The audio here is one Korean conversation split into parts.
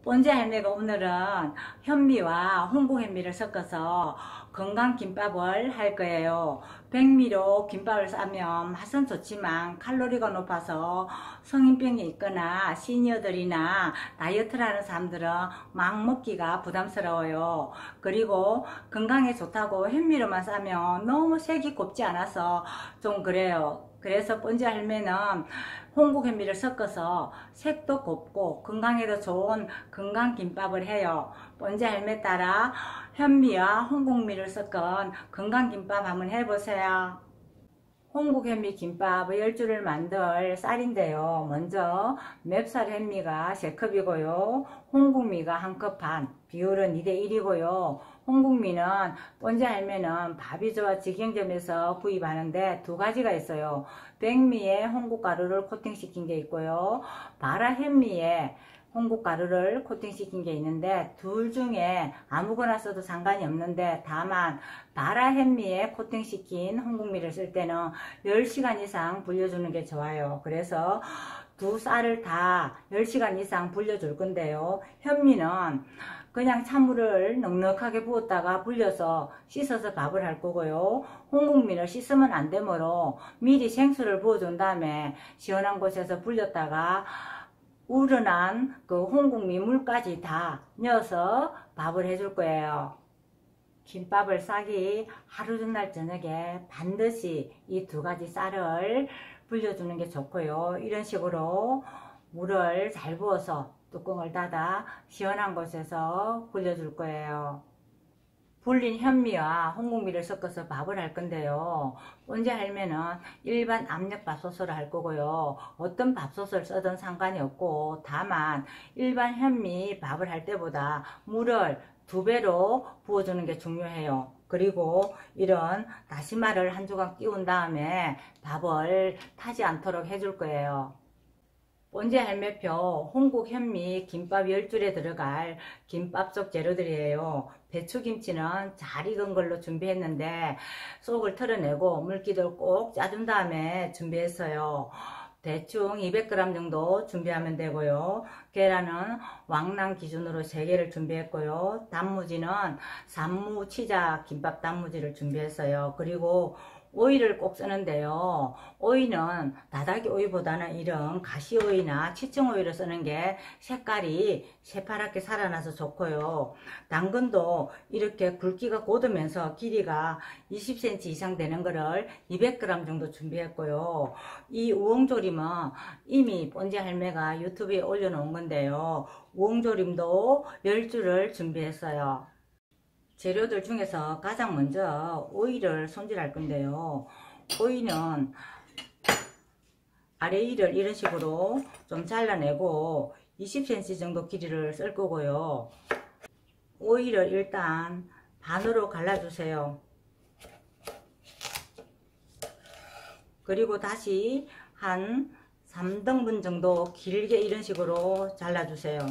본지 할매가 오늘은 현미와 홍고현미를 섞어서 건강김밥을 할 거예요. 백미로 김밥을 싸면 맛은 좋지만 칼로리가 높아서 성인병이 있거나 시니어들이나 다이어트를 하는 사람들은 막 먹기가 부담스러워요. 그리고 건강에 좋다고 현미로만 싸면 너무 색이 곱지 않아서 좀 그래요. 그래서 본지 할매는 홍국현미를 섞어서 색도 곱고 건강에도 좋은 건강김밥을 해요. 본지 할매 따라 현미와 홍국미를 섞은 건강김밥 한번 해보세요. 홍국현미 김밥의 10줄을 만들 쌀인데요. 먼저 맵쌀 현미가 3컵이고요. 홍국미가 1컵 반, 비율은 2대1이고요. 홍국미는 본지 할매는 밥이조와 직영점에서 구입하는데 두 가지가 있어요. 백미에 홍국가루를 코팅시킨 게 있고요. 바라 현미에 홍국가루를 코팅시킨 게 있는데 둘 중에 아무거나 써도 상관이 없는데 다만 바라 현미에 코팅시킨 홍국미를 쓸 때는 10시간 이상 불려주는 게 좋아요. 그래서 두 쌀을 다 10시간 이상 불려줄 건데요. 현미는 그냥 찬물을 넉넉하게 부었다가 불려서 씻어서 밥을 할 거고요. 홍국미는 씻으면 안 되므로 미리 생수를 부어준 다음에 시원한 곳에서 불렸다가 우러난 그 홍국미 물까지 다 넣어서 밥을 해줄 거예요. 김밥을 싸기 하루 전날 저녁에 반드시 이 두 가지 쌀을 불려주는 게 좋고요. 이런 식으로 물을 잘 부어서 뚜껑을 닫아 시원한 곳에서 불려줄 거예요. 불린 현미와 홍국미를 섞어서 밥을 할 건데요. 본지 할매는 일반 압력밥솥으로 할 거고요. 어떤 밥솥을 쓰든 상관이 없고 다만 일반 현미 밥을 할 때보다 물을 2배로 부어주는 게 중요해요. 그리고 이런 다시마를 한 조각 띄운 다음에 밥을 타지 않도록 해줄 거예요. 본지 할매표 홍국 현미 김밥 10줄에 들어갈 김밥 속 재료들이에요. 배추김치는 잘 익은 걸로 준비했는데 속을 털어내고 물기를 꼭 짜준 다음에 준비했어요. 대충 200g 정도 준비하면 되고요. 계란은 왕랑 기준으로 3개를 준비했고요. 단무지는 산무 치자 김밥 단무지를 준비했어요. 그리고 오이를 꼭 쓰는데요. 오이는 다다기 오이보다는 이런 가시오이나 치청오이를 쓰는 게 색깔이 새파랗게 살아나서 좋고요. 당근도 이렇게 굵기가 곧으면서 길이가 20cm 이상 되는 거를 200g 정도 준비했고요. 이 우엉조림은 이미 본지 할매가 유튜브에 올려놓은 건데요. 우엉조림도 10줄을 준비했어요. 재료들 중에서 가장 먼저 오이를 손질할 건데요. 오이는 아래 이를 이런 식으로 좀 잘라내고 20cm 정도 길이를 쓸 거고요. 오이를 일단 반으로 갈라주세요. 그리고 다시 한 3등분 정도 길게 이런 식으로 잘라주세요.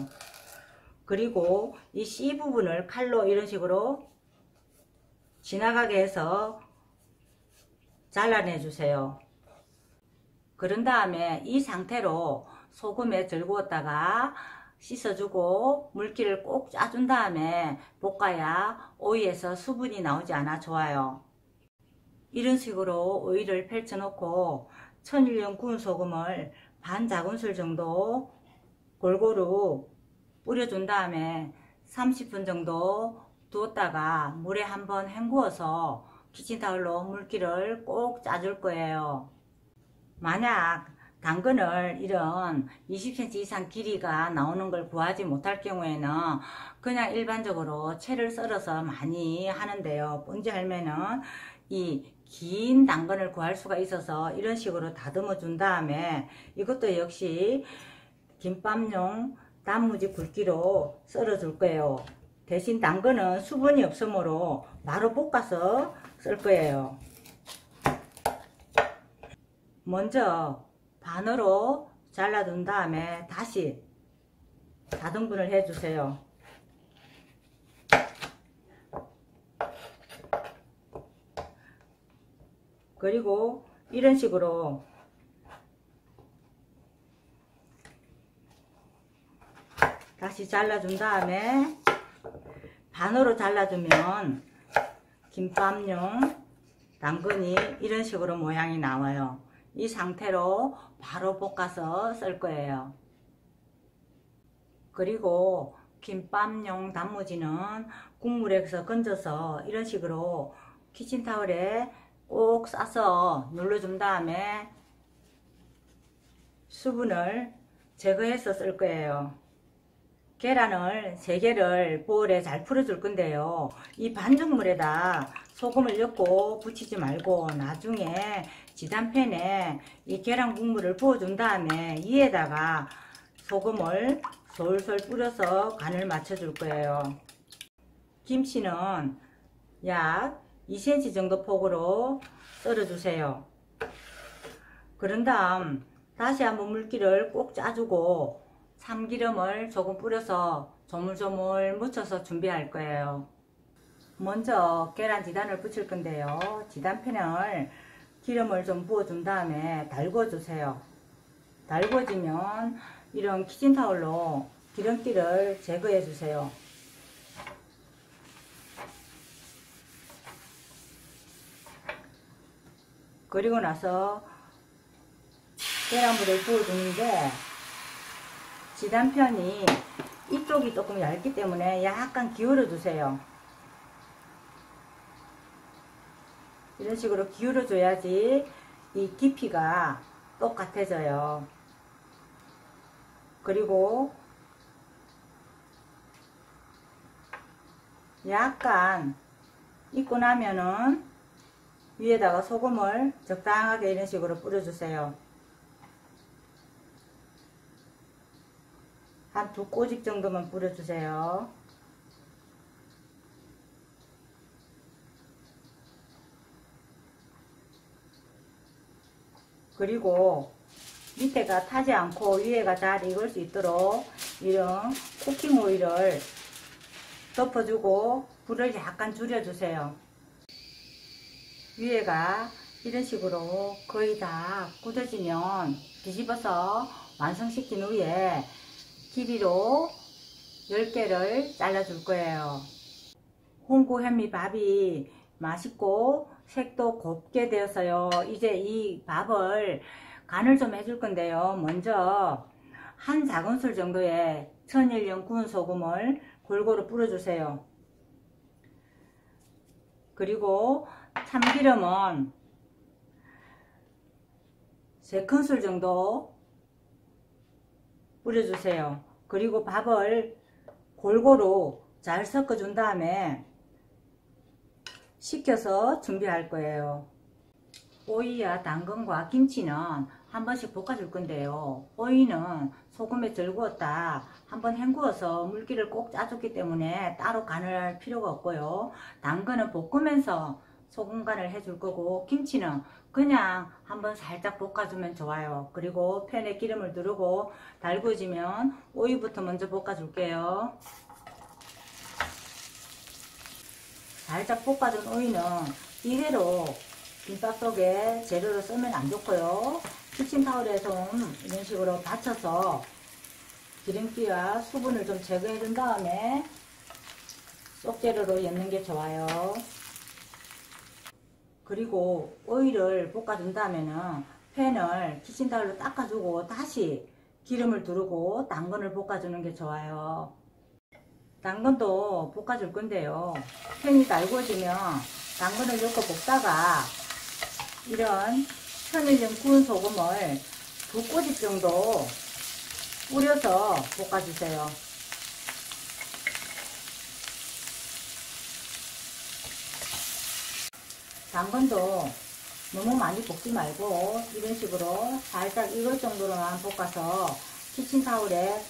그리고 이 씨 부분을 칼로 이런 식으로 지나가게 해서 잘라내 주세요. 그런 다음에 이 상태로 소금에 절구었다가 씻어주고 물기를 꼭 짜준 다음에 볶아야 오이에서 수분이 나오지 않아 좋아요. 이런 식으로 오이를 펼쳐 놓고 천일염 구운 소금을 반 작은술 정도 골고루 뿌려준 다음에 30분 정도 두었다가 물에 한번 헹구어서 키친타올로 물기를 꼭 짜줄 거예요. 만약 당근을 이런 20cm 이상 길이가 나오는 걸 구하지 못할 경우에는 그냥 일반적으로 채를 썰어서 많이 하는데요. 본지 할매는 이 긴 당근을 구할 수가 있어서 이런 식으로 다듬어 준 다음에 이것도 역시 김밥용 단무지 굵기로 썰어 줄 거예요. 대신 당근은 수분이 없으므로 바로 볶아서 쓸 거예요. 먼저 반으로 잘라둔 다음에 다시 다등분을 해 주세요. 그리고 이런 식으로 다시 잘라준 다음에 반으로 잘라주면 김밥용 당근이 이런 식으로 모양이 나와요. 이 상태로 바로 볶아서 쓸 거예요. 그리고 김밥용 단무지는 국물에서 건져서 이런 식으로 키친타올에 꼭 싸서 눌러준 다음에 수분을 제거해서 쓸 거예요. 계란을 3개를 볼에 잘 풀어줄 건데요. 이 반죽물에다 소금을 넣고 붙이지 말고 나중에 지단팬에 이 계란 국물을 부어준 다음에 위에다가 소금을 솔솔 뿌려서 간을 맞춰줄 거예요. 김치는 약 2cm 정도 폭으로 썰어주세요. 그런 다음 다시 한번 물기를 꼭 짜주고 참기름을 조금 뿌려서 조물조물 묻혀서 준비할 거예요. 먼저 계란 지단을 붙일 건데요. 지단팬을 기름을 좀 부어준 다음에 달궈주세요. 달궈지면 이런 키친타올로 기름기를 제거해 주세요. 그리고 나서 계란물을 부어주는데 지단편이 이쪽이 조금 얇기 때문에 약간 기울여 주세요. 이런 식으로 기울여 줘야지 이 깊이가 똑같아져요. 그리고 약간 익고 나면은 위에다가 소금을 적당하게 이런 식으로 뿌려주세요. 한 2꼬집 정도만 뿌려주세요. 그리고 밑에가 타지 않고 위에가 잘 익을 수 있도록 이런 쿠킹 오일을 덮어주고 불을 약간 줄여주세요. 위에가 이런 식으로 거의 다 굳어지면 뒤집어서 완성시킨 후에 길이로 10개를 잘라 줄 거예요. 홍구 현미밥이 맛있고 색도 곱게 되었어요. 이제 이 밥을 간을 좀 해줄 건데요. 먼저 한 작은술 정도의 천일염 구운 소금을 골고루 뿌려주세요. 그리고 참기름은 3큰술 정도 뿌려주세요. 그리고 밥을 골고루 잘 섞어준 다음에 식혀서 준비할 거예요. 오이와 당근과 김치는 한 번씩 볶아줄 건데요. 오이는 소금에 절구었다 한번 헹구어서 물기를 꼭 짜줬기 때문에 따로 간을 할 필요가 없고요. 당근은 볶으면서 소금 간을 해줄 거고 김치는 그냥 한번 살짝 볶아주면 좋아요. 그리고 팬에 기름을 두르고 달궈지면 오이부터 먼저 볶아줄게요. 살짝 볶아준 오이는 이대로 김밥 속에 재료로 쓰면 안 좋고요. 키친타올에 좀 이런 식으로 받쳐서 기름기와 수분을 좀 제거해 준 다음에 속재료로 엮는 게 좋아요. 그리고 오이를 볶아준 다음에는 팬을 키친타올로 닦아주고 다시 기름을 두르고 당근을 볶아주는 게 좋아요. 당근도 볶아줄 건데요. 팬이 달궈지면 당근을 넣고 볶다가 이런 천일염 구운 소금을 2꼬집 정도 뿌려서 볶아주세요. 당근도 너무 많이 볶지 말고 이런 식으로 살짝 익을 정도로만 볶아서 키친타올에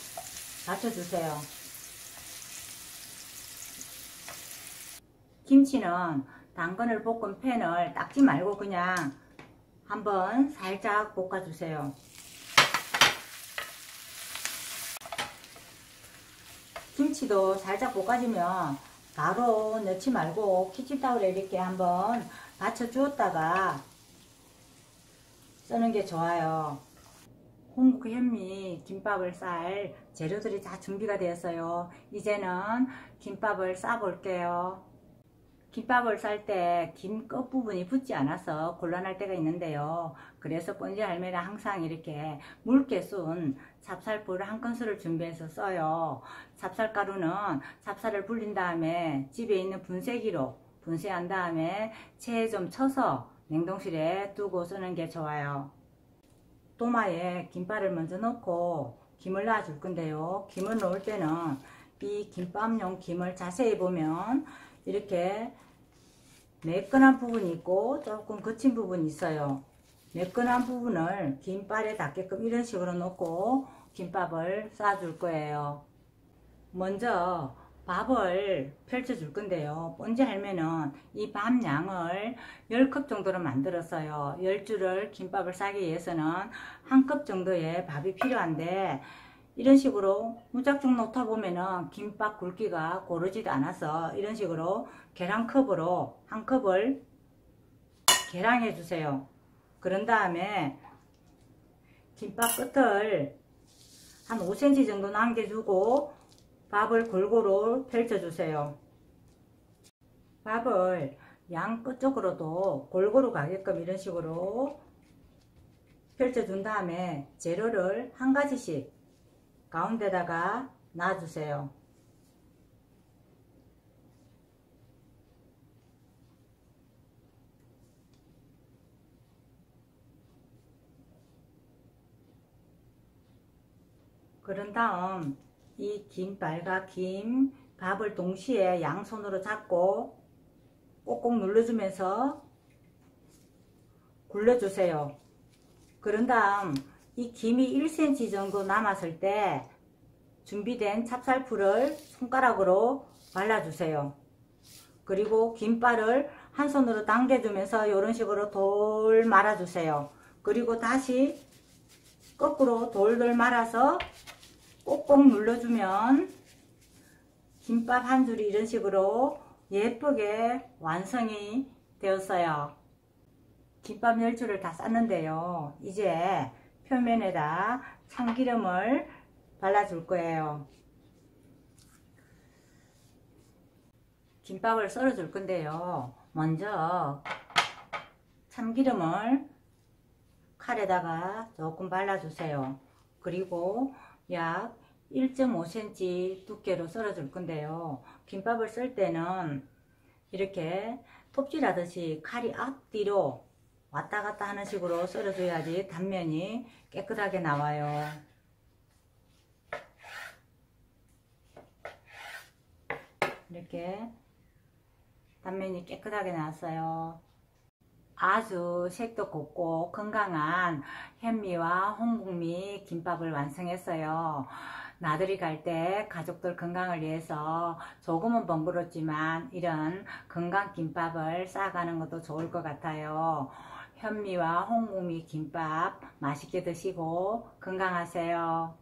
받쳐주세요. 김치는 당근을 볶은 팬을 닦지 말고 그냥 한번 살짝 볶아주세요. 김치도 살짝 볶아지면 바로 넣지 말고 키친타올에 이렇게 한번 받쳐 주었다가 쓰는 게 좋아요. 홍국 현미 김밥을 쌀 재료들이 다 준비가 되었어요. 이제는 김밥을 싸 볼게요. 김밥을 쌀 때 김 끝부분이 붙지 않아서 곤란할 때가 있는데요. 그래서 뻔지 할매는 항상 이렇게 묽게 쏜 찹쌀풀 한 큰술을 준비해서 써요. 찹쌀가루는 찹쌀을 불린 다음에 집에 있는 분쇄기로 분쇄한 다음에 체에 좀 쳐서 냉동실에 두고 쓰는 게 좋아요. 도마에 김밥을 먼저 넣고 김을 놔 줄 건데요. 김을 넣을 때는 이 김밥용 김을 자세히 보면 이렇게 매끈한 부분이 있고 조금 거친 부분이 있어요. 매끈한 부분을 김밥에 닿게끔 이런 식으로 넣고 김밥을 싸 줄 거예요. 먼저 밥을 펼쳐 줄 건데요. 뻔지 할매는 이 밥 양을 10컵 정도로 만들었어요. 10줄을 김밥을 싸기 위해서는 한 컵 정도의 밥이 필요한데 이런 식으로 무작정 놓다 보면은 김밥 굵기가 고르지도 않아서 이런 식으로 계량컵으로 한 컵을 계량해 주세요. 그런 다음에 김밥 끝을 한 5cm 정도 남겨주고 밥을 골고루 펼쳐주세요. 밥을 양 끝쪽으로도 골고루 가게끔 이런 식으로 펼쳐준 다음에 재료를 한 가지씩 가운데다가 놔주세요. 그런 다음 이 김밥과 김밥을 동시에 양손으로 잡고 꼭꼭 눌러주면서 굴려주세요. 그런 다음 이 김이 1cm 정도 남았을 때 준비된 찹쌀풀을 손가락으로 발라주세요. 그리고 김밥을 한 손으로 당겨주면서 이런 식으로 돌 말아주세요. 그리고 다시 거꾸로 돌돌 말아서 꼭꼭 눌러주면 김밥 한 줄이 이런 식으로 예쁘게 완성이 되었어요. 김밥 10줄을 다 쌌는데요. 이제 표면에다 참기름을 발라줄 거예요. 김밥을 썰어 줄 건데요. 먼저 참기름을 칼에다가 조금 발라주세요. 그리고 약 1.5cm 두께로 썰어 줄 건데요. 김밥을 썰 때는 이렇게 톱질하듯이 칼이 앞뒤로 왔다 갔다 하는 식으로 썰어 줘야지 단면이 깨끗하게 나와요. 이렇게 단면이 깨끗하게 나왔어요. 아주 색도 곱고 건강한 현미와 홍국미 김밥을 완성했어요. 나들이 갈 때 가족들 건강을 위해서 조금은 번거롭지만 이런 건강 김밥을 싸가는 것도 좋을 것 같아요. 현미와 홍국미 김밥 맛있게 드시고 건강하세요.